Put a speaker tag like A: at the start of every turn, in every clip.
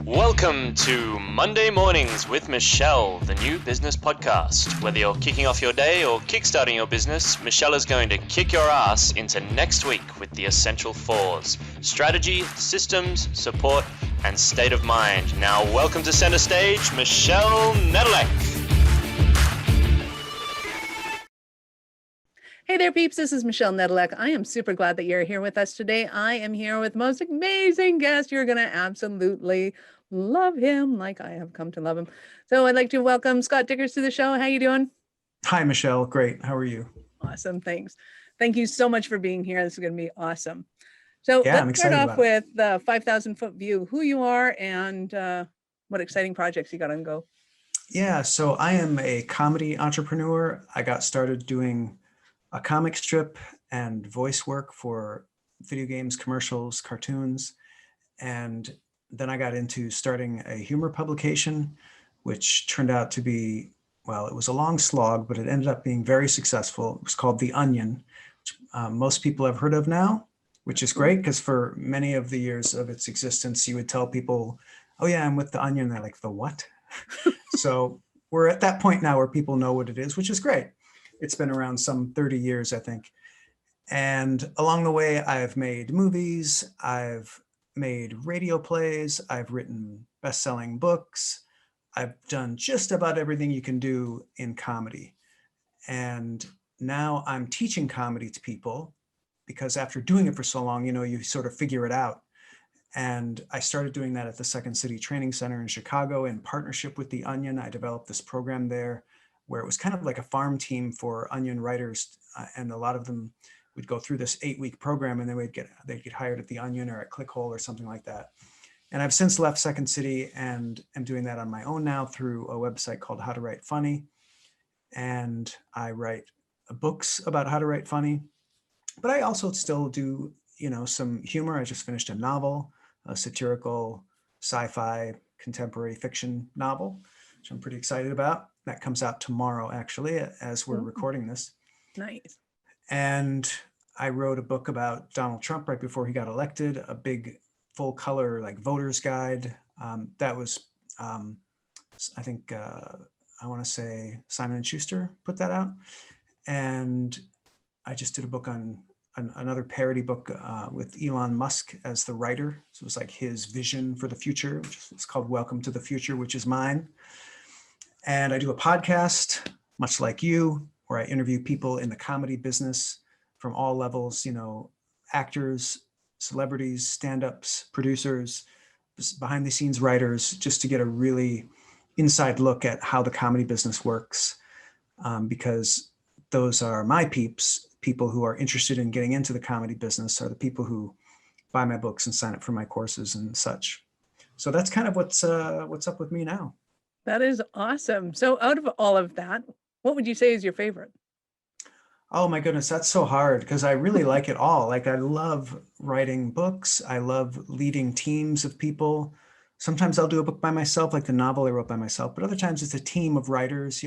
A: Welcome to Monday Mornings with Michelle, the new business podcast. Whether you're kicking off your day or kickstarting your business, Michelle is going to kick your ass into next week with the essential fours: strategy, systems, support, and state of mind. Now, welcome to center stage, Michelle Nedelec.
B: Hey there, peeps. This is Michelle Nedelec. I am super glad that you're here with us today. I am here with the most amazing guest. You're going to absolutely love him like I have come to love him. So I'd like to welcome Scott Dikkers to the show. How you doing?
C: Hi, Michelle. Great. How are you?
B: Awesome. Thanks. Thank you so much for being here. This is going to be awesome. So
C: Yeah,
B: let's start off with the 5,000-foot view, who you are and what exciting projects you got on go.
C: Yeah, so I am a comedy entrepreneur. I got started doing a comic strip and voice work for video games, commercials, cartoons. And then I got into starting a humor publication, which turned out to be, well, it was a long slog, but it ended up being very successful. It was called The Onion, which most people have heard of now, which is great because for many of the years of its existence, you would tell people, oh yeah, I'm with The Onion. And they're like, the what? So we're at that point now where people know what it is, which is great. It's been around some 30 years, I think. And along the way, I've made movies, I've made radio plays, I've written best-selling books. I've done just about everything you can do in comedy. And now I'm teaching comedy to people because after doing it for so long, you sort of figure it out. And I started doing that at the Second City Training Center in Chicago in partnership with The Onion. I developed this program there where it was kind of like a farm team for Onion writers. And a lot of them would go through this 8-week program and they'd get hired at The Onion or at Clickhole or something like that. And I've since left Second City and am doing that on my own now through a website called How to Write Funny. And I write books about how to write funny, but I also still do, some humor. I just finished a novel, a satirical sci-fi contemporary fiction novel, which I'm pretty excited about. That comes out tomorrow, actually, as we're recording this.
B: Nice.
C: And I wrote a book about Donald Trump right before he got elected, a big full color like voter's guide. That was, I think, I want to say Simon & Schuster put that out. And I just did a book on another parody book with Elon Musk as the writer. So it was like his vision for the future, which is called Welcome to the Future, which is mine. And I do a podcast, much like you, where I interview people in the comedy business from all levels, actors, celebrities, stand-ups, producers, behind the scenes writers, just to get a really inside look at how the comedy business works. Because those are my peeps. People who are interested in getting into the comedy business are the people who buy my books and sign up for my courses and such. So that's kind of what's up with me now.
B: That is awesome. So out of all of that, what would you say is your favorite?
C: Oh my goodness, that's so hard because I really like it all. Like I love writing books. I love leading teams of people. Sometimes I'll do a book by myself, like the novel I wrote by myself, but other times it's a team of writers,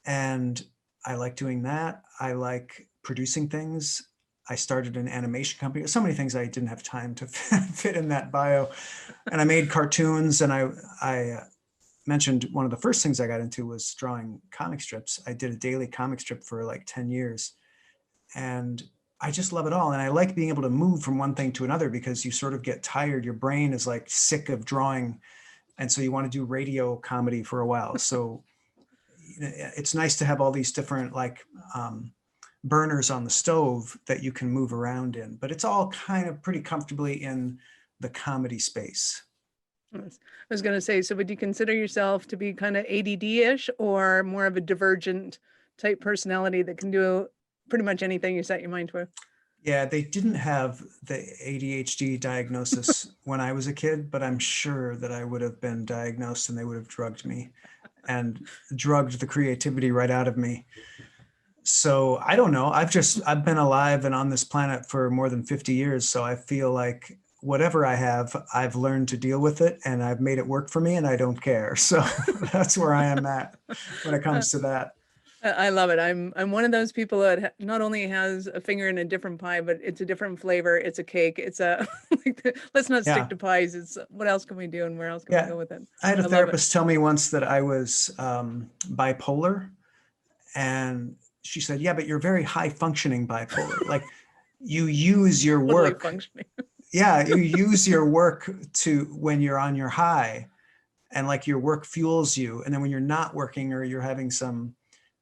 C: and I like doing that. I like producing things. I started an animation company. So many things I didn't have time to fit in that bio. And I made cartoons, and I mentioned one of the first things I got into was drawing comic strips. I did a daily comic strip for like 10 years. And I just love it all. And I like being able to move from one thing to another because you sort of get tired. Your brain is like sick of drawing. And so you want to do radio comedy for a while. So it's nice to have all these different burners on the stove that you can move around in, but it's all kind of pretty comfortably in the comedy space.
B: I was going to say, so would you consider yourself to be kind of ADD-ish or more of a divergent type personality that can do pretty much anything you set your mind to?
C: Yeah, they didn't have the ADHD diagnosis when I was a kid, but I'm sure that I would have been diagnosed and they would have drugged me and drugged the creativity right out of me. So I don't know. I've been alive and on this planet for more than 50 years. So I feel like whatever I have, I've learned to deal with it and I've made it work for me and I don't care. So that's where I am at when it comes to that.
B: I love it. I'm one of those people that not only has a finger in a different pie, but it's a different flavor. It's a cake. It's a let's not stick
C: Yeah.
B: to pies. It's what else can we do and where else can we
C: Yeah.
B: go with it?
C: I had a
B: I love it.
C: therapist tell me once that I was bipolar. And she said, yeah, but you're very high functioning bipolar. Like you use your
B: Totally
C: work.
B: functioning.
C: Yeah. You use your work to when you're on your high and like your work fuels you. And then when you're not working or you're having some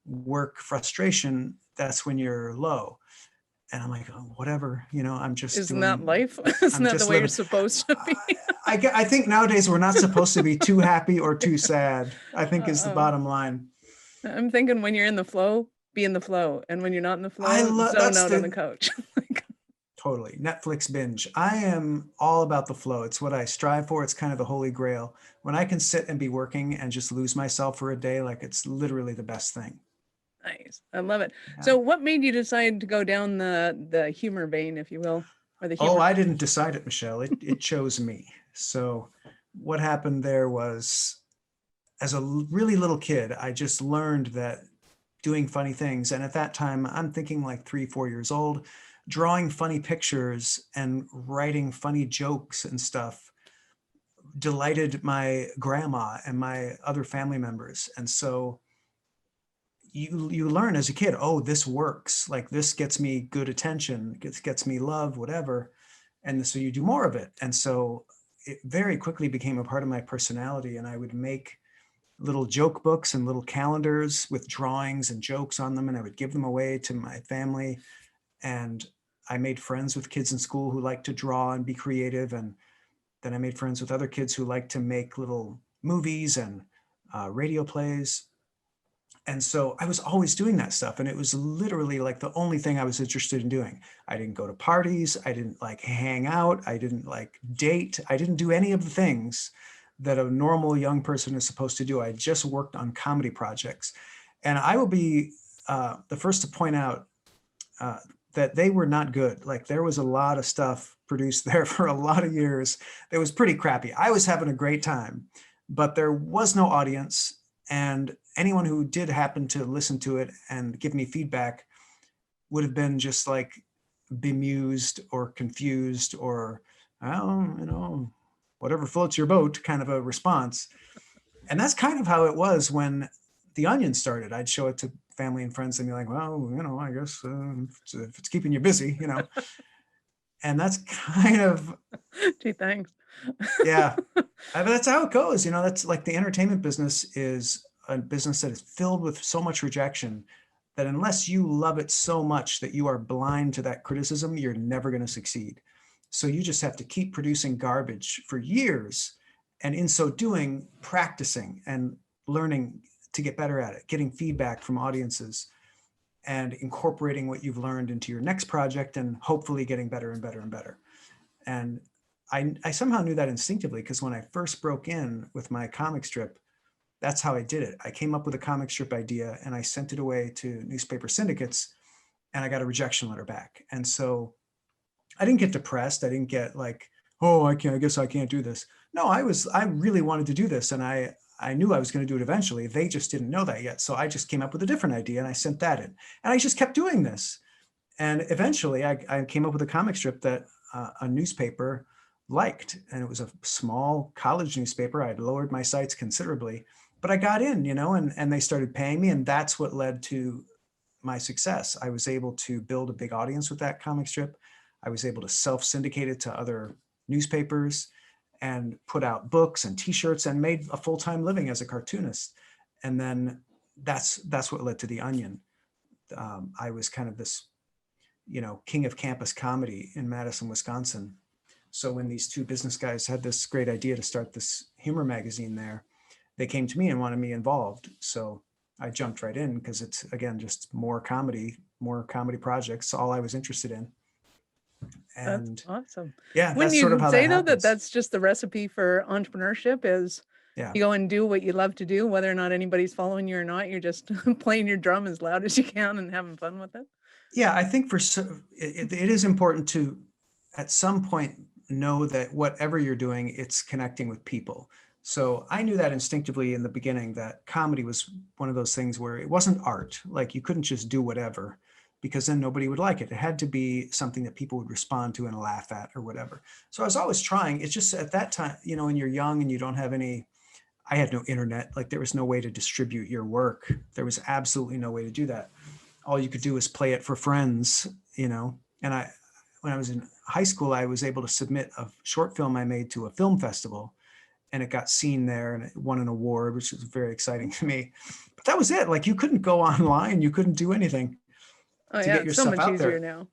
C: work frustration, that's when you're low. And I'm like, oh, whatever, I'm just
B: Isn't that
C: doing,
B: life? Isn't
C: I'm
B: that the
C: just
B: way you're
C: living.
B: supposed to be?
C: I think nowadays we're not supposed to be too happy or too sad, I think is the
B: Uh-oh.
C: bottom line.
B: I'm thinking when you're in the flow, be in the flow. And when you're not in the
C: I
B: flow,
C: love
B: zone
C: that's
B: out on the
C: the
B: couch.
C: totally Netflix binge. I am all about the flow. It's what I strive for. It's kind of the holy grail. When I can sit and be working and just lose myself for a day, like it's literally the best thing.
B: Nice. I love it.
C: Yeah.
B: So what made you decide to go down the humor vein, if you will, or the
C: Oh,
B: humor?
C: I didn't decide it, Michelle. It chose me. So what happened there was as a really little kid, I just learned that doing funny things. And at that time, I'm thinking like 3, 4 years old, drawing funny pictures and writing funny jokes and stuff delighted my grandma and my other family members. And so you learn as a kid, oh, this works. Like this gets me good attention, gets me love, whatever. And so you do more of it. And so it very quickly became a part of my personality. And I would make little joke books and little calendars with drawings and jokes on them. And I would give them away to my family. And I made friends with kids in school who like to draw and be creative. And then I made friends with other kids who like to make little movies and radio plays. And so I was always doing that stuff. And it was literally like the only thing I was interested in doing. I didn't go to parties. I didn't like hang out. I didn't like date. I didn't do any of the things that a normal young person is supposed to do. I just worked on comedy projects. And I will be the first to point out that they were not good. Like there was a lot of stuff produced there for a lot of years that was pretty crappy. I was having a great time, but there was no audience. And anyone who did happen to listen to it and give me feedback would have been just like bemused or confused or, oh, whatever floats your boat kind of a response. And that's kind of how it was when The Onion started. I'd show it to family and friends and be like, well, I guess if it's keeping you busy, and that's kind of,
B: Gee, thanks.
C: yeah, but that's how it goes. That's like the entertainment business is a business that is filled with so much rejection that unless you love it so much that you are blind to that criticism, you're never going to succeed. So you just have to keep producing garbage for years. And in so doing, practicing and learning to get better at it, getting feedback from audiences and incorporating what you've learned into your next project and hopefully getting better and better and better. And I somehow knew that instinctively because when I first broke in with my comic strip, that's how I did it. I came up with a comic strip idea and I sent it away to newspaper syndicates and I got a rejection letter back. And so I didn't get depressed. I didn't get like, oh, I guess I can't do this. No, I really wanted to do this. And I knew I was going to do it eventually. They just didn't know that yet. So I just came up with a different idea and I sent that in. And I just kept doing this. And eventually I came up with a comic strip that a newspaper liked. And it was a small college newspaper. I'd lowered my sights considerably, but I got in, and they started paying me. And that's what led to my success. I was able to build a big audience with that comic strip. I was able to self-syndicate it to other newspapers and put out books and t-shirts and made a full-time living as a cartoonist. And then that's what led to The Onion. I was kind of this, king of campus comedy in Madison, Wisconsin. So when these two business guys had this great idea to start this humor magazine there, they came to me and wanted me involved. So I jumped right in because it's, again, just more comedy projects, all I was interested in. And
B: that's awesome.
C: yeah,
B: Wouldn't
C: that's sort of
B: you
C: how
B: say
C: that
B: though
C: happens.
B: that's just the recipe for entrepreneurship is
C: Yeah.
B: you go and do what you love to do, whether or not anybody's following you or not, you're just playing your drum as loud as you can and having fun with it.
C: Yeah, I think it is important to, at some point, know that whatever you're doing, it's connecting with people. So I knew that instinctively in the beginning, that comedy was one of those things where it wasn't art. Like you couldn't just do whatever, because then nobody would like it. It had to be something that people would respond to and laugh at or whatever. So I was always trying. It's just at that time, when you're young and you don't have any, I had no internet, like there was no way to distribute your work. There was absolutely no way to do that. All you could do is play it for friends, and when I was in high school, I was able to submit a short film I made to a film festival, and it got seen there and it won an award, which was very exciting to me. But that was it. Like you couldn't go online, you couldn't do anything
B: Oh
C: to
B: yeah,
C: get your
B: it's so
C: stuff
B: much
C: out
B: easier
C: there.
B: now.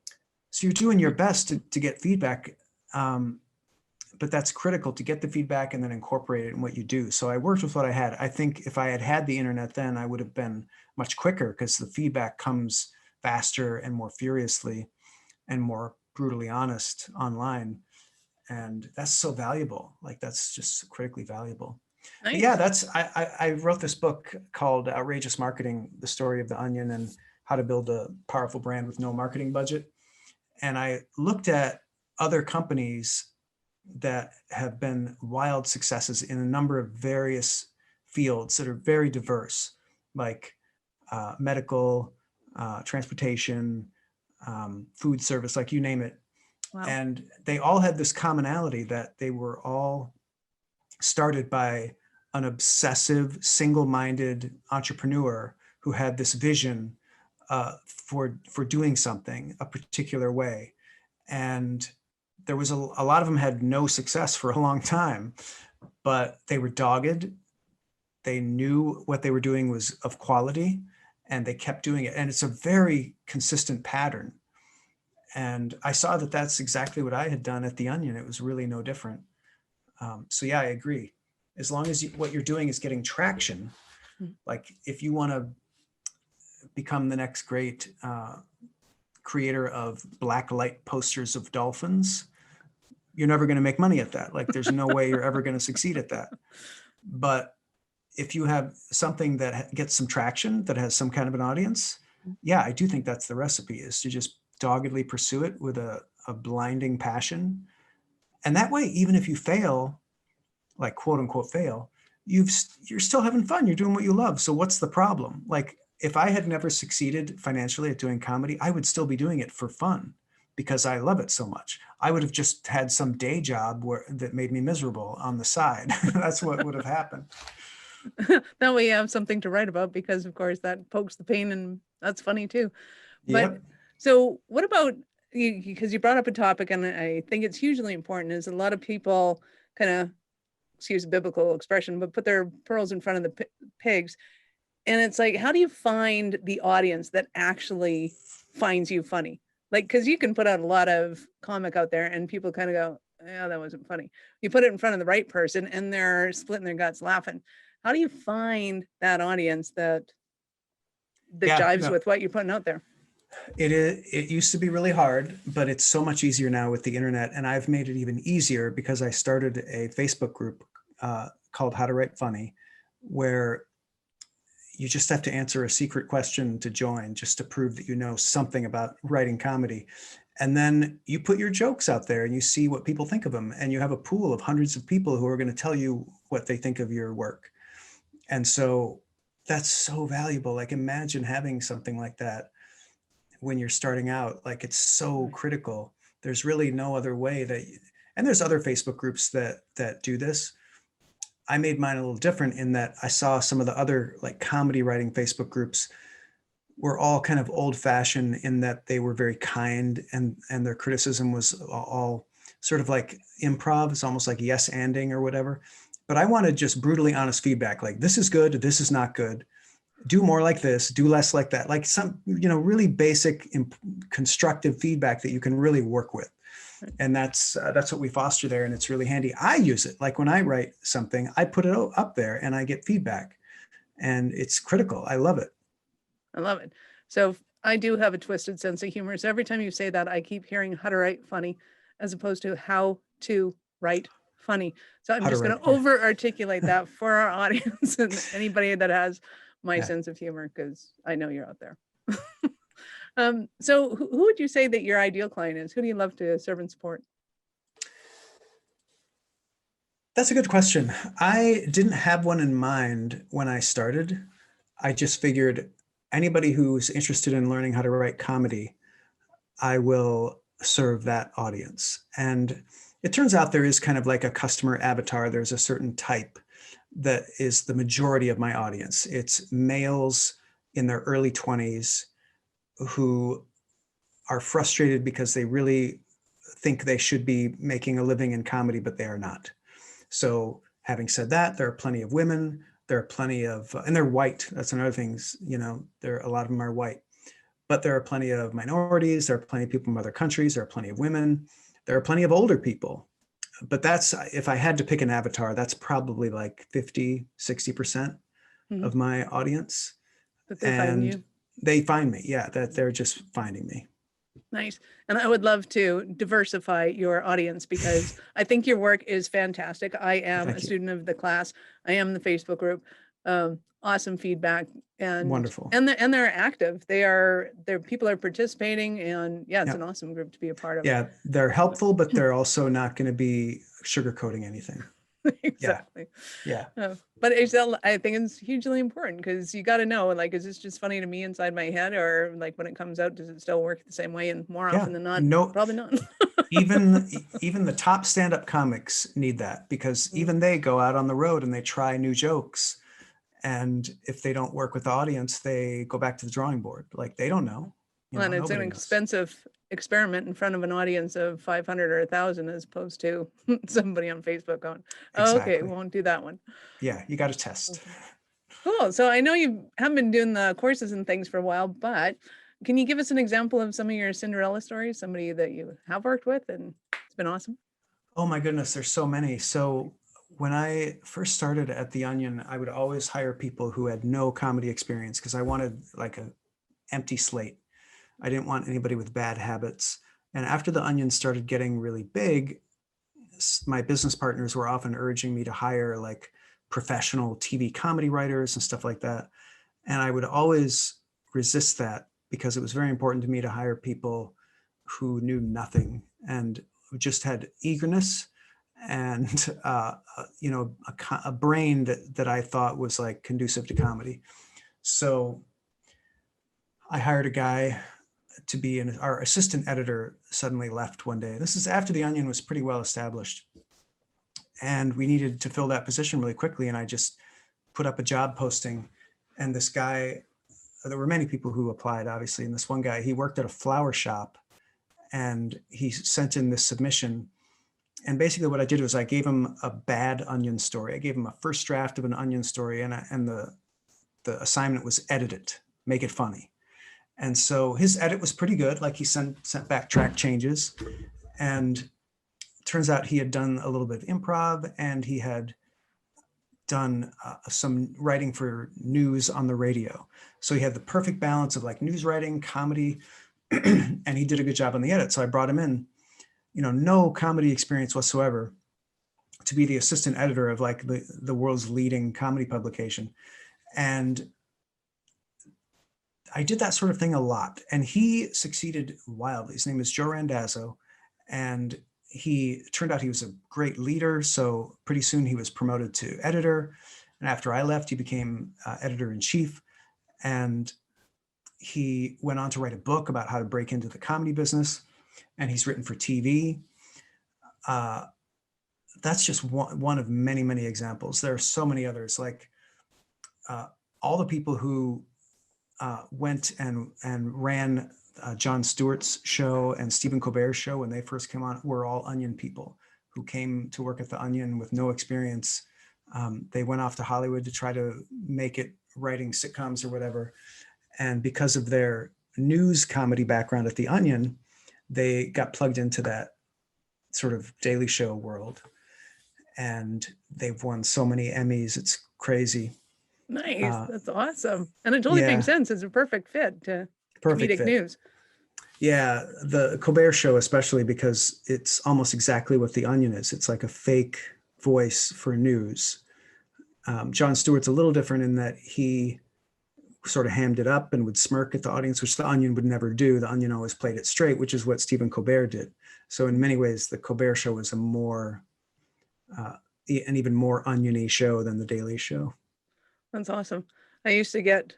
C: So you're doing your best to get feedback. But that's critical, to get the feedback and then incorporate it in what you do. So I worked with what I had. I think if I had had the internet then, I would have been much quicker, because the feedback comes faster and more furiously and more brutally honest online. And that's so valuable. Like that's just critically valuable. But yeah,
B: Nice.
C: I wrote this book called Outrageous Marketing: The Story of the Onion and How to Build a Powerful Brand with No Marketing Budget. And I looked at other companies that have been wild successes in a number of various fields that are very diverse, like medical, transportation, food service, like you name it.
B: Wow.
C: And they all had this commonality, that they were all started by an obsessive, single-minded entrepreneur who had this vision for doing something a particular way. And there was a lot of them had no success for a long time, but they were dogged. They knew what they were doing was of quality, and they kept doing it. And it's a very consistent pattern. And I saw that that's exactly what I had done at The Onion. It was really no different. So yeah, I agree. As long as what you're doing is getting traction, like if you want to become the next great creator of black light posters of dolphins, you're never going to make money at that. Like there's no way you're ever going to succeed at that. But if you have something that gets some traction, that has some kind of an audience, yeah, I do think that's the recipe, is to just doggedly pursue it with a blinding passion. And that way, even if you fail, like quote unquote fail, you're still having fun. You're doing what you love. So what's the problem? Like if I had never succeeded financially at doing comedy, I would still be doing it for fun because I love it so much. I would have just had some day job that made me miserable on the side. That's what would have happened.
B: That way you have something to write about, because of course that pokes the pain, and that's funny too. But
C: Yep.
B: so what about you, because you brought up a topic and I think it's hugely important, is a lot of people kind of, excuse the biblical expression, but put their pearls in front of the pigs. And it's like, how do you find the audience that actually finds you funny? Like, because you can put out a lot of comic out there and people kind of go, yeah, that wasn't funny. You put it in front of the right person and they're splitting their guts laughing. How do you find that audience that
C: Yeah.
B: jives
C: No,
B: with what you're putting out there?
C: it used to be really hard, but it's so much easier now with the internet. And I've made it even easier because I started a Facebook group called How to Write Funny, where you just have to answer a secret question to join, just to prove that you know something about writing comedy. And then you put your jokes out there and you see what people think of them. And you have a pool of hundreds of people who are going to tell you what they think of your work. And so that's so valuable. Like imagine having something like that when you're starting out. Like it's so critical. There's really no other way and there's other Facebook groups that do this. I made mine a little different in that I saw some of the other like comedy writing Facebook groups were all kind of old fashioned in that they were very kind, and their criticism was all sort of like improv. It's almost like yes anding or whatever. But I wanted just brutally honest feedback. Like this is good. This is not good. Do more like this, do less like that. Like some, really basic constructive feedback that you can really work with. And that's what we foster there. And it's really handy. I use it. Like when I write something, I put it up there and I get feedback, and it's critical. I love it.
B: I love it. So I do have a twisted sense of humor. So every time you say that, I keep hearing how to write funny as opposed to how to write funny. So I'm
C: How to
B: just going
C: write.
B: to over articulate that for our audience and anybody that has my
C: Yeah.
B: sense of humor, because I know you're out there. So who would you say that your ideal client is? Who do you love to serve and support?
C: That's a good question. I didn't have one in mind when I started. I just figured anybody who's interested in learning how to write comedy, I will serve that audience. And it turns out there is kind of like a customer avatar. There's a certain type that is the majority of my audience. It's males in their early 20s who are frustrated because they really think they should be making a living in comedy, but they are not. So having said that, there are plenty of women, there are plenty of, and they're white. That's another thing, there a lot of them are white, but there are plenty of minorities. There are plenty of people from other countries. There are plenty of women. There are plenty of older people. But that's, if I had to pick an avatar, that's probably like 50, 60%
B: Mhm.
C: of my audience.
B: That they find
C: And
B: you.
C: they find me. Yeah, that they're just finding me.
B: Nice. And I would love to diversify your audience because I think your work is fantastic. I am
C: Thank
B: a
C: you.
B: student of the class. I am in the Facebook group. Awesome feedback and
C: Wonderful.
B: they're active. They're people are participating and yeah, it's
C: Yeah.
B: an awesome group to be a part of.
C: Yeah, they're helpful, but they're also not going to be sugarcoating anything.
B: Exactly.
C: Yeah.
B: But I think it's hugely important because you got to know, like, is this just funny to me inside my head, or like when it comes out, does it still work the same way? And more
C: Yeah.
B: often than not,
C: No,
B: probably not.
C: even the top stand-up comics need that because even they go out on the road and they try new jokes. And if they don't work with the audience, they go back to the drawing board. Like they don't know.
B: And it's an
C: Nobody knows.
B: expensive experiment in front of an audience of 500 or 1,000 as opposed to somebody on Facebook going, oh, okay,
C: Exactly.
B: won't do that one.
C: Yeah, you got to test.
B: Cool. So I know you haven't been doing the courses and things for a while, but can you give us an example of some of your Cinderella stories, somebody that you have worked with and it's been awesome?
C: Oh my goodness, there's so many. So when I first started at The Onion, I would always hire people who had no comedy experience because I wanted like an empty slate. I didn't want anybody with bad habits. And after The Onion started getting really big, my business partners were often urging me to hire like professional TV comedy writers and stuff like that. And I would always resist that because it was very important to me to hire people who knew nothing and who just had eagerness and a brain that I thought was like conducive to comedy. So I hired a guy to be our assistant editor. Suddenly left one day. This is after The Onion was pretty well established, and we needed to fill that position really quickly. And I just put up a job posting, and this guy, there were many people who applied, obviously, and this one guy, he worked at a flower shop, and he sent in this submission. And basically what I did was I gave him a bad Onion story. I gave him a first draft of an Onion story, and the assignment was edit it, make it funny. And so his edit was pretty good. Like he sent back track changes, and turns out he had done a little bit of improv, and he had done some writing for news on the radio. So he had the perfect balance of like news writing, comedy, and he did a good job on the edit. So I brought him in, no comedy experience whatsoever, to be the assistant editor of like the world's leading comedy publication. And I did that sort of thing a lot, and he succeeded wildly. His name is Joe Randazzo, and he turned out he was a great leader. So pretty soon he was promoted to editor. And after I left, he became editor-in-chief. And he went on to write a book about how to break into the comedy business. And he's written for TV. That's just one of many, many examples. There are so many others, like all the people who went and ran Jon Stewart's show and Stephen Colbert's show when they first came on were all Onion people who came to work at the Onion with no experience. They went off to Hollywood to try to make it writing sitcoms or whatever. And because of their news comedy background at the Onion, they got plugged into that sort of Daily Show world. And they've won so many Emmys. It's crazy.
B: Nice. That's awesome. And it totally makes sense. It's a perfect fit to comedic news.
C: Yeah, the Colbert Show especially, because it's almost exactly what The Onion is. It's like a fake voice for news. Jon Stewart's a little different in that he sort of hammed it up and would smirk at the audience, which The Onion would never do. The Onion always played it straight, which is what Stephen Colbert did. So in many ways, the Colbert Show was a more an even more oniony show than the Daily Show.
B: That's awesome. I used to get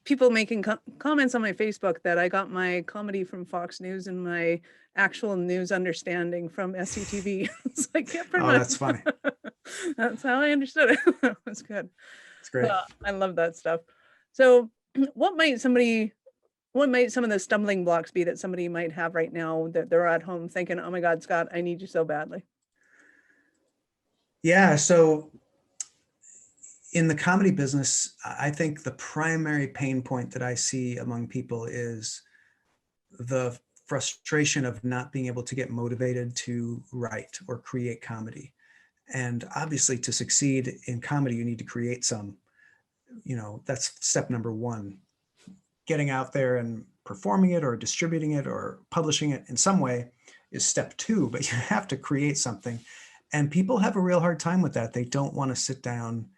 B: people making comments on my Facebook that I got my comedy from Fox News and my actual news understanding from SCTV. It's like, yeah, pretty
C: Oh,
B: much.
C: that's funny.
B: That's how I understood it. That's good.
C: It's great.
B: I love that stuff. So what might some of the stumbling blocks be that somebody might have right now that they're at home thinking, oh my God, Scott, I need you so badly?
C: Yeah. So in the comedy business, I think the primary pain point that I see among people is the frustration of not being able to get motivated to write or create comedy. And obviously, to succeed in comedy, you need to create some. That's step number one. Getting out there and performing it or distributing it or publishing it in some way is step two, but you have to create something. And people have a real hard time with that. They don't want to sit down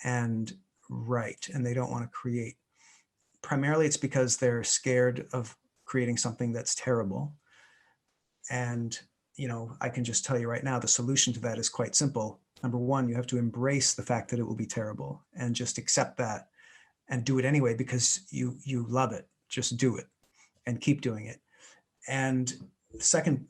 C: and write, and they don't want to create. Primarily, it's because they're scared of creating something that's terrible. And, I can just tell you right now, the solution to that is quite simple. Number one, you have to embrace the fact that it will be terrible and just accept that and do it anyway because you love it. Just do it and keep doing it. And the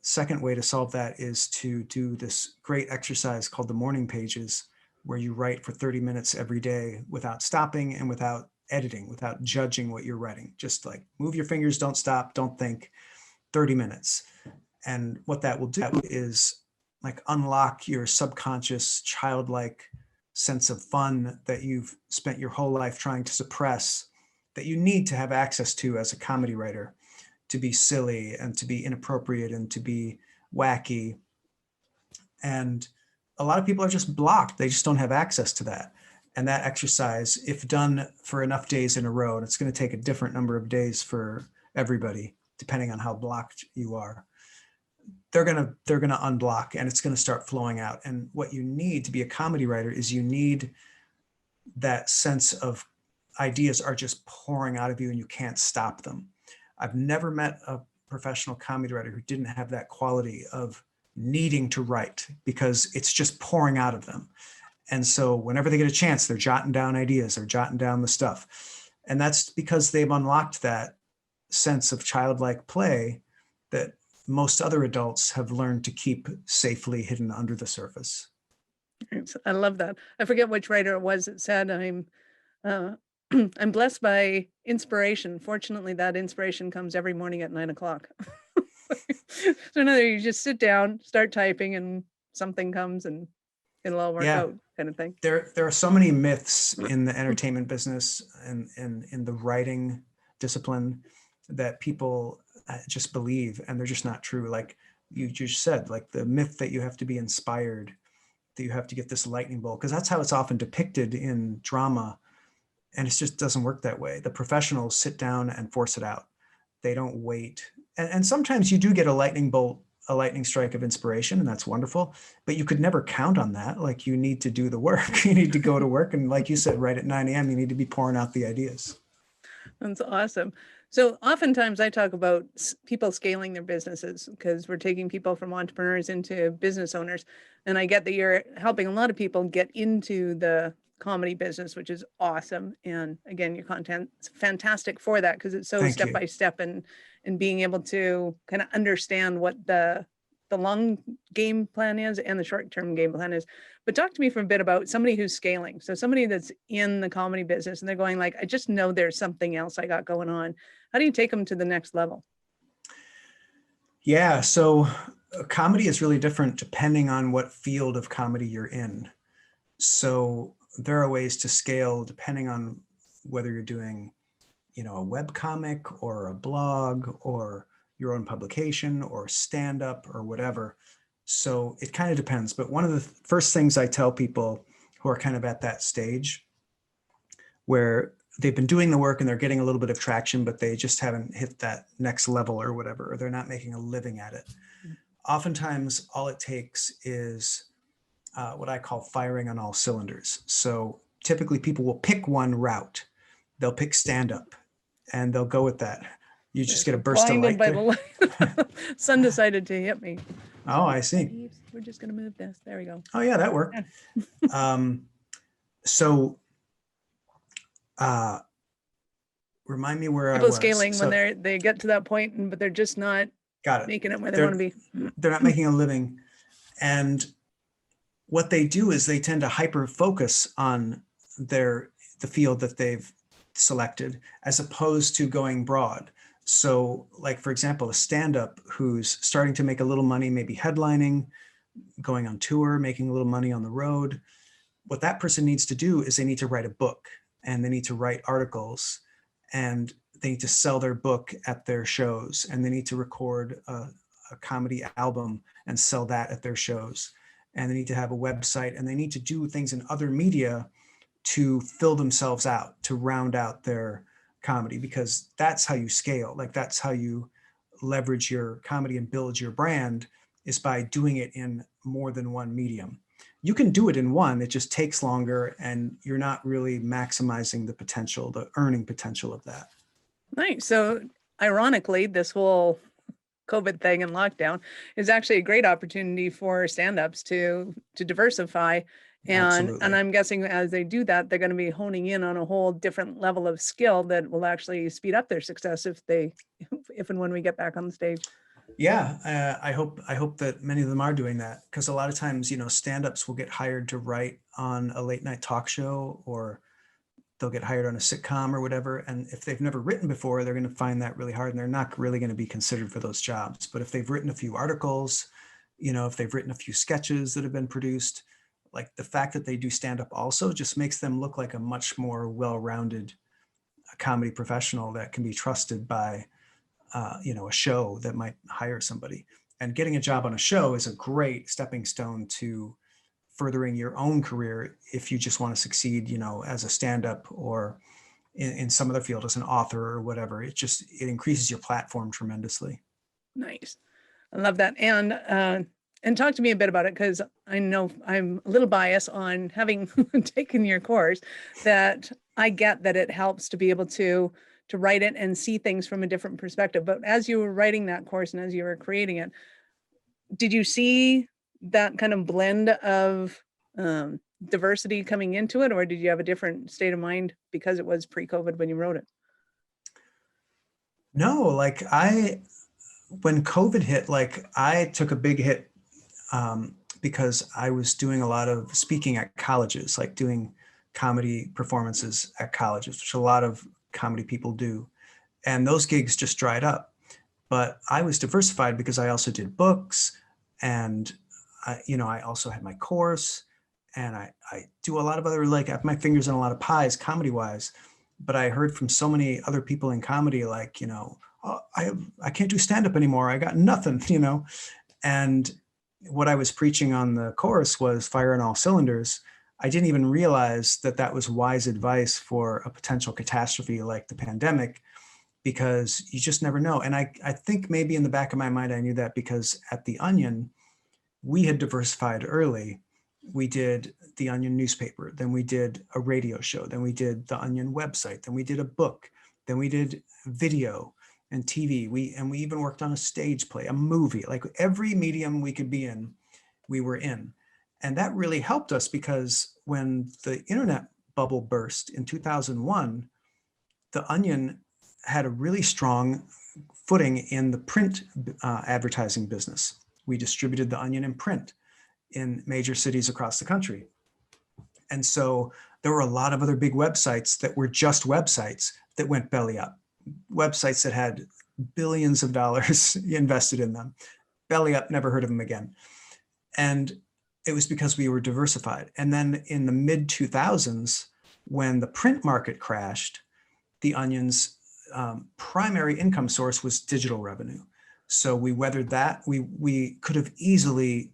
C: second way to solve that is to do this great exercise called the morning pages, where you write for 30 minutes every day without stopping and without editing, without judging what you're writing. Just like move your fingers, don't stop, don't think, 30 minutes. And what that will do is like unlock your subconscious childlike sense of fun that you've spent your whole life trying to suppress, that you need to have access to as a comedy writer, to be silly and to be inappropriate and to be wacky. And a lot of people are just blocked. They just don't have access to that. And that exercise, if done for enough days in a row, and it's going to take a different number of days for everybody, depending on how blocked you are, they're going to unblock and it's going to start flowing out. And what you need to be a comedy writer is you need that sense of ideas are just pouring out of you and you can't stop them. I've never met a professional comedy writer who didn't have that quality of needing to write because it's just pouring out of them. And so whenever they get a chance, they're jotting down ideas, they're jotting down the stuff. And that's because they've unlocked that sense of childlike play that most other adults have learned to keep safely hidden under the surface.
B: I love that. I forget which writer it was that said, I'm blessed by inspiration. Fortunately, that inspiration comes every morning at 9:00. So in other words, you just sit down, start typing, and something comes and it'll all work out, kind of thing.
C: There are so many myths in the entertainment business and in the writing discipline that people just believe, and they're just not true. Like you just said, like the myth that you have to be inspired, that you have to get this lightning bolt, because that's how it's often depicted in drama. And it just doesn't work that way. The professionals sit down and force it out. They don't wait. And sometimes you do get a lightning bolt, a lightning strike of inspiration, and that's wonderful, but you could never count on that. Like you need to do the work. You need to go to work. And like you said, right at 9 a.m., you need to be pouring out the ideas.
B: That's awesome. So oftentimes I talk about people scaling their businesses because we're taking people from entrepreneurs into business owners. And I get that you're helping a lot of people get into the comedy business, which is awesome. And again, your content's fantastic for that because it's so step by step and being able to kind of understand what the long game plan is and the short-term game plan is. But talk to me for a bit about somebody who's scaling. So somebody that's in the comedy business and they're going like, I just know there's something else I got going on. How do you take them to the next level?
C: Yeah, so comedy is really different depending on what field of comedy you're in. So there are ways to scale depending on whether you're doing, a web comic or a blog or your own publication or stand-up or whatever. So it kind of depends. But one of the first things I tell people who are kind of at that stage where they've been doing the work and they're getting a little bit of traction, but they just haven't hit that next level or whatever, or they're not making a living at it. Oftentimes, all it takes is what I call firing on all cylinders. So typically people will pick one route. They'll pick stand-up and they'll go with that. You just get a burst of light.
B: Blinded by the light. Sun decided to hit me.
C: Oh, I see.
B: We're just going to move this. There we go.
C: Oh, yeah, that worked. So remind me where
B: People
C: I was.
B: scaling
C: So,
B: when they get to that point, but they're just not
C: got it.
B: making it where they want to be.
C: They're not making a living. And what they do is they tend to hyper focus on the field that they've selected as opposed to going broad. So like, for example, a stand-up who's starting to make a little money, maybe headlining, going on tour, making a little money on the road. What that person needs to do is they need to write a book, and they need to write articles, and they need to sell their book at their shows, and they need to record a comedy album and sell that at their shows. And they need to have a website, and they need to do things in other media to fill themselves out, to round out their comedy, because that's how you scale. Like, that's how you leverage your comedy and build your brand, is by doing it in more than one medium. You can do it in one, it just takes longer, and you're not really maximizing the potential, the earning potential of that.
B: Nice. So ironically, this whole COVID thing and lockdown is actually a great opportunity for stand-ups to diversify. And I'm guessing as they do that, they're going to be honing in on a whole different level of skill that will actually speed up their success if and when we get back on the stage.
C: Yeah, I hope that many of them are doing that, because a lot of times, stand-ups will get hired to write on a late night talk show, or they'll get hired on a sitcom or whatever. And if they've never written before, they're going to find that really hard, and they're not really going to be considered for those jobs. But if they've written a few articles, if they've written a few sketches that have been produced, like, the fact that they do stand-up also just makes them look like a much more well-rounded comedy professional that can be trusted by a show that might hire somebody. And getting a job on a show is a great stepping stone to furthering your own career if you just want to succeed, as a stand-up, or in some other field as an author or whatever. It increases your platform tremendously.
B: Nice. I love that. And talk to me a bit about it, because I know I'm a little biased on having taken your course, that I get that it helps to be able to write it and see things from a different perspective. But as you were writing that course and as you were creating it, did you see that kind of blend of diversity coming into it, or did you have a different state of mind because it was pre-COVID when you wrote it?
C: No, when COVID hit, I took a big hit because I was doing a lot of speaking at colleges, like doing comedy performances at colleges, which a lot of comedy people do. And those gigs just dried up. But I was diversified because I also did books, and I also had my course, and I do a lot of other, I have my fingers in a lot of pies comedy wise. But I heard from so many other people in comedy, oh, I can't do stand-up anymore. I got nothing, And what I was preaching on the course was fire on all cylinders. I didn't even realize that that was wise advice for a potential catastrophe like the pandemic, because you just never know. And I think maybe in the back of my mind, I knew that because at The Onion, we had diversified early. We did The Onion newspaper, then we did a radio show, then we did The Onion website, then we did a book, then we did video and TV. We even worked on a stage play, a movie, like every medium we could be in, we were in. And that really helped us, because when the internet bubble burst in 2001, The Onion had a really strong footing in the print advertising business. We distributed The Onion in print in major cities across the country. And so there were a lot of other big websites that were just websites that went belly up. Websites that had billions of dollars invested in them. Belly up, never heard of them again. And it was because we were diversified. And then in the mid 2000s, when the print market crashed, The Onion's primary income source was digital revenue. So we weathered that. We could have easily,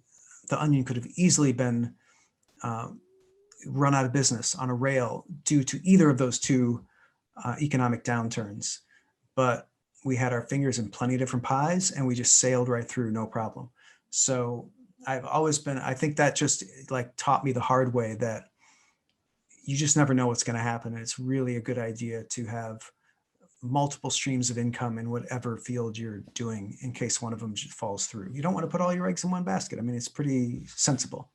C: The Onion could have easily been run out of business on a rail due to either of those two economic downturns. But we had our fingers in plenty of different pies, and we just sailed right through, no problem. So I think that just taught me the hard way that you just never know what's going to happen. And it's really a good idea to have multiple streams of income in whatever field you're doing in case one of them falls through. You don't want to put all your eggs in one basket. I mean, it's pretty sensible.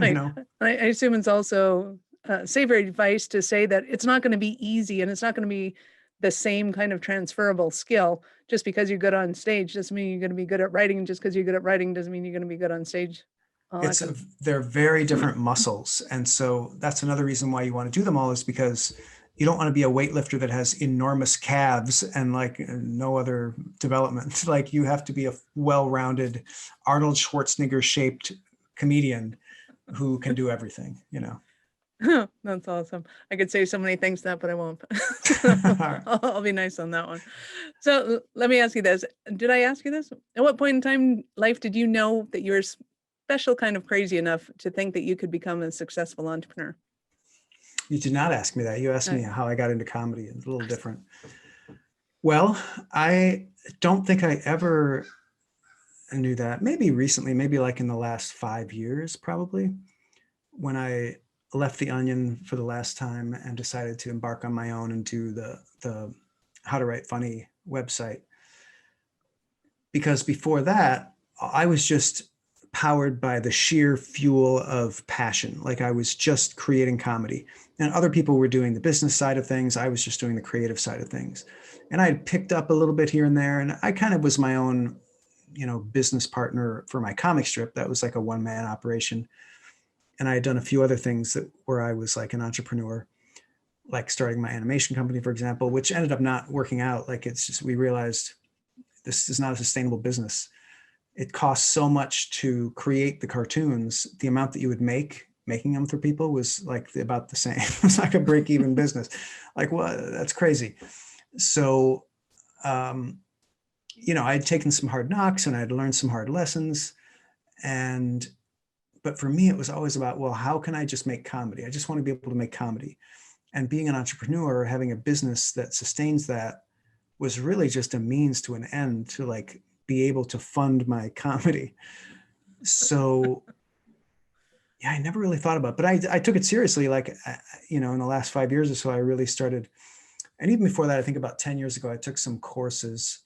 B: I assume it's also savory advice to say that it's not going to be easy and it's not going to be the same kind of transferable skill. Just because you're good on stage doesn't mean you're going to be good at writing. Just because you're good at writing doesn't mean you're going to be good on stage.
C: They're very different muscles. And so that's another reason why you want to do them all, is because you don't want to be a weightlifter that has enormous calves and like no other development. Like you have to be a well-rounded Arnold Schwarzenegger shaped comedian who can do everything, you know.
B: That's awesome. I could say so many things to that, but I won't. I'll be nice on that one. So let me ask you this. Did I ask you this? At what point in time in life did you know that you were special kind of crazy enough to think that you could become a successful entrepreneur?
C: You did not ask me that. You asked me how I got into comedy. It's a little different. Well, I don't think I ever knew that. Maybe recently, maybe like in the last 5 years, probably, when I left the Onion for the last time and decided to embark on my own and do the How to Write Funny website. Because before that, I was just powered by the sheer fuel of passion. Like I was just creating comedy and other people were doing the business side of things. I was just doing the creative side of things. And I had picked up a little bit here and there. And I kind of was my own, you know, business partner for my comic strip. That was like a one-man operation. And I had done a few other things where I was like an entrepreneur, like starting my animation company, for example, which ended up not working out. Like it's just, we realized this is not a sustainable business. It costs so much to create the cartoons. The amount that you would making them for people was like about the same. It was like a break-even business. Like, well, that's crazy. So, you know, I'd taken some hard knocks and I'd learned some hard lessons. But for me, it was always about, well, how can I just make comedy? I just want to be able to make comedy. And being an entrepreneur, having a business that sustains that was really just a means to an end to like be able to fund my comedy. So yeah, I never really thought about it, but I took it seriously. Like, you know, in the last 5 years or so, I really started. And even before that, I think about 10 years ago, I took some courses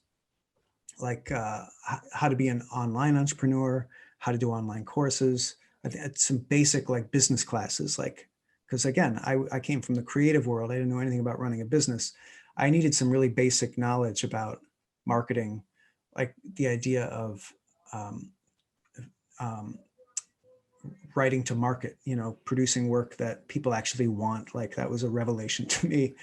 C: like how to be an online entrepreneur, how to do online courses. I had some basic like business classes, like, because again, I came from the creative world. I didn't know anything about running a business. I needed some really basic knowledge about marketing, like the idea of writing to market, you know, producing work that people actually want. Like that was a revelation to me.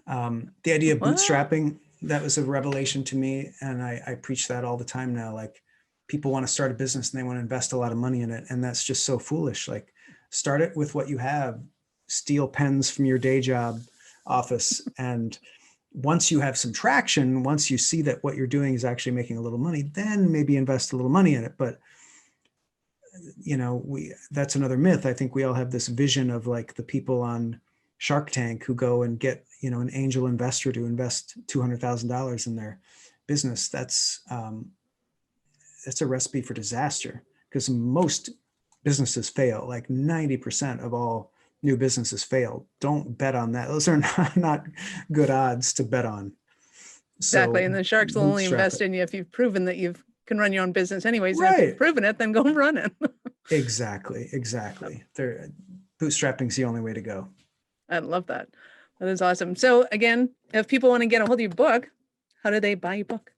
C: The idea of bootstrapping, that was a revelation to me. And I preach that all the time now. Like people want to start a business and they want to invest a lot of money in it. And that's just so foolish. Like start it with what you have, steal pens from your day job office. And once you have some traction, once you see that what you're doing is actually making a little money, then maybe invest a little money in it. But you know, that's another myth. I think we all have this vision of like the people on Shark Tank who go and get, you know, an angel investor to invest $200,000 in their business. That's a recipe for disaster because most businesses fail. Like 90% of all new businesses fail. Don't bet on that. Those are not good odds to bet on.
B: Exactly.
C: So
B: and the sharks will only invest in you if you've proven that you can run your own business anyways. Right. If you've proven it, then go run it. Exactly.
C: Bootstrapping is the only way to go.
B: I love that. That is awesome. So again, if people want to get a hold of your book, how do they buy your book?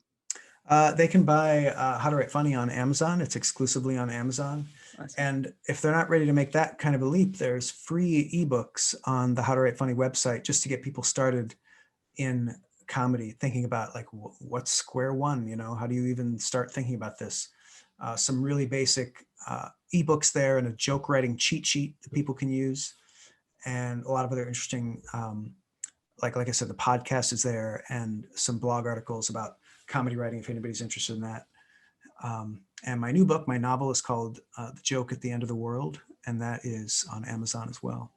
C: They can buy How to Write Funny on Amazon. It's exclusively on Amazon. Awesome. And if they're not ready to make that kind of a leap, there's free ebooks on the How to Write Funny website just to get people started in comedy, thinking about like what's square one, you know, how do you even start thinking about this? Some really basic ebooks there and a joke writing cheat sheet that people can use. And a lot of other interesting, like I said, the podcast is there and some blog articles about comedy writing if anybody's interested in that. And my new book, my novel is called The Joke at the End of the World, and that is on Amazon as well.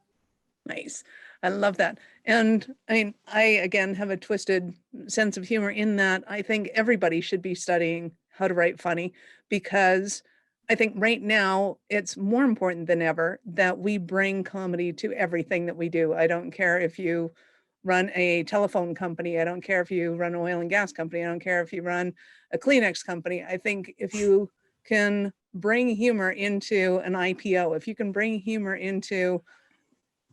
B: Nice. I love that. And I mean, I, again, have a twisted sense of humor in that I think everybody should be studying how to write funny because I think right now it's more important than ever that we bring comedy to everything that we do. I don't care if you run a telephone company. I don't care if you run an oil and gas company. I don't care if you run a Kleenex company. I think if you can bring humor into an IPO, if you can bring humor into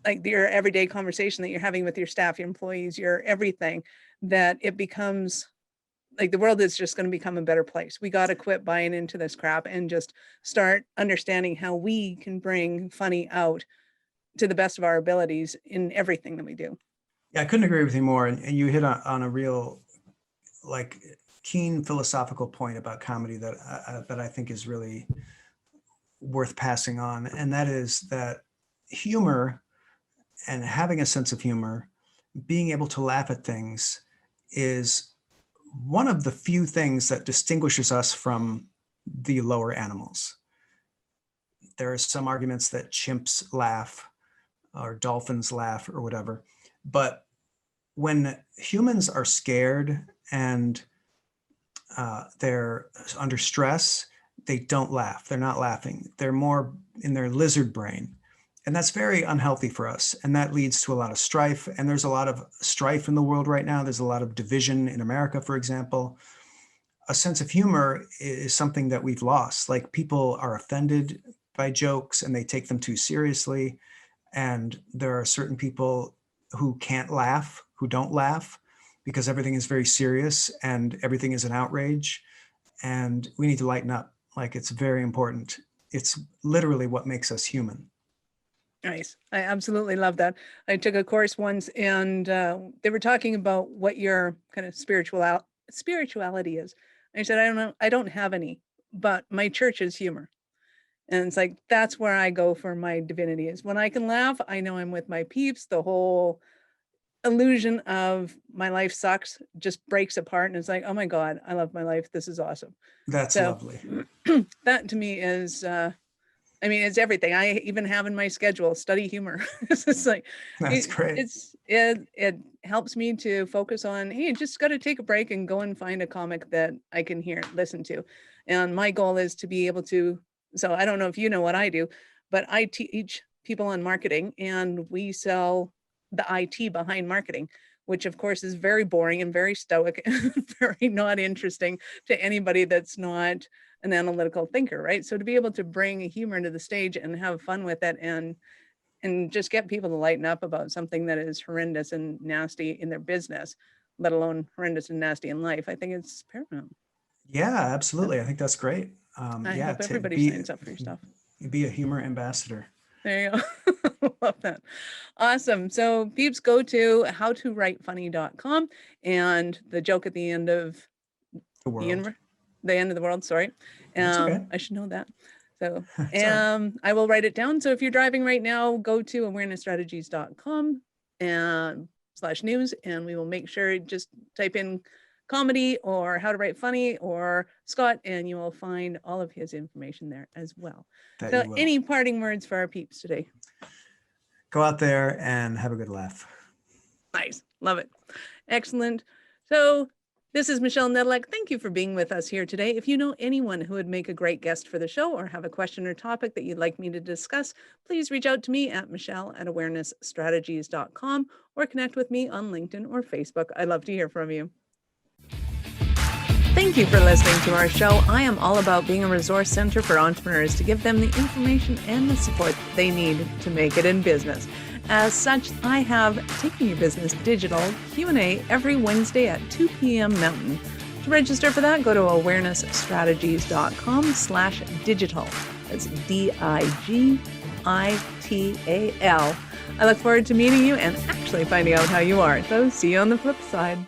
B: like your everyday conversation that you're having with your staff, your employees, your everything, that it becomes like the world is just going to become a better place. We got to quit buying into this crap and just start understanding how we can bring funny out to the best of our abilities in everything that we do.
C: Yeah, I couldn't agree with you more. And you hit on a real, like, keen philosophical point about comedy that I think is really worth passing on. And that is that humor and having a sense of humor, being able to laugh at things, is one of the few things that distinguishes us from the lower animals. There are some arguments that chimps laugh or dolphins laugh or whatever, but when humans are scared and they're under stress, they don't laugh. They're not laughing. They're more in their lizard brain. And that's very unhealthy for us. And that leads to a lot of strife. And there's a lot of strife in the world right now. There's a lot of division in America, for example. A sense of humor is something that we've lost. Like, people are offended by jokes and they take them too seriously. And there are certain people who can't laugh, who don't laugh, because everything is very serious and everything is an outrage. And we need to lighten up. Like, it's very important. It's literally what makes us human.
B: Nice. I absolutely love that. I took a course once and they were talking about what your kind of spirituality is. And I said, I don't know, I don't have any, but my church is humor. And it's like, that's where I go for my divinity, is when I can laugh, I know I'm with my peeps. The whole illusion of my life sucks just breaks apart. And it's like, oh my God, I love my life. This is awesome.
C: That's lovely.
B: That to me is, it's everything. I even have in my schedule, study humor. It's just like,
C: that's great.
B: It helps me to focus on, hey, just got to take a break and go and find a comic that I can listen to. And my goal is to be able to, so I don't know if you know what I do, but I teach people on marketing, and we sell the IT behind marketing, which of course is very boring and very stoic and very not interesting to anybody that's not an analytical thinker, right? So to be able to bring humor into the stage and have fun with it and just get people to lighten up about something that is horrendous and nasty in their business, let alone horrendous and nasty in life, I think it's paramount.
C: Yeah, absolutely. I think that's great.
B: I hope everybody signs up for your stuff.
C: Be a humor ambassador.
B: There you go. Love that. Awesome. So peeps, go to howtowritefunny.com, and the joke at the end of
C: the
B: end of the world, sorry.
C: Okay.
B: I should know that. So I will write it down. So if you're driving right now, go to awarenessstrategies.com and /news, and we will make sure, just type in comedy or how to write funny or Scott, and you will find all of his information there as well. So any parting words for our peeps today?
C: Go out there and have a good laugh.
B: Nice. Love it. Excellent. So this is Michelle Nedelec. Thank you for being with us here today. If you know anyone who would make a great guest for the show, or have a question or topic that you'd like me to discuss, please reach out to me at michelle@awarenessstrategies.com, or connect with me on LinkedIn or Facebook. I'd love to hear from you. Thank you for listening to our show. I am all about being a resource center for entrepreneurs to give them the information and the support they need to make it in business. As such, I have Taking Your Business Digital Q&A every Wednesday at 2 p.m. Mountain. To register for that, go to awarenessstrategies.com/digital. That's DIGITAL. I look forward to meeting you and actually finding out how you are. So see you on the flip side.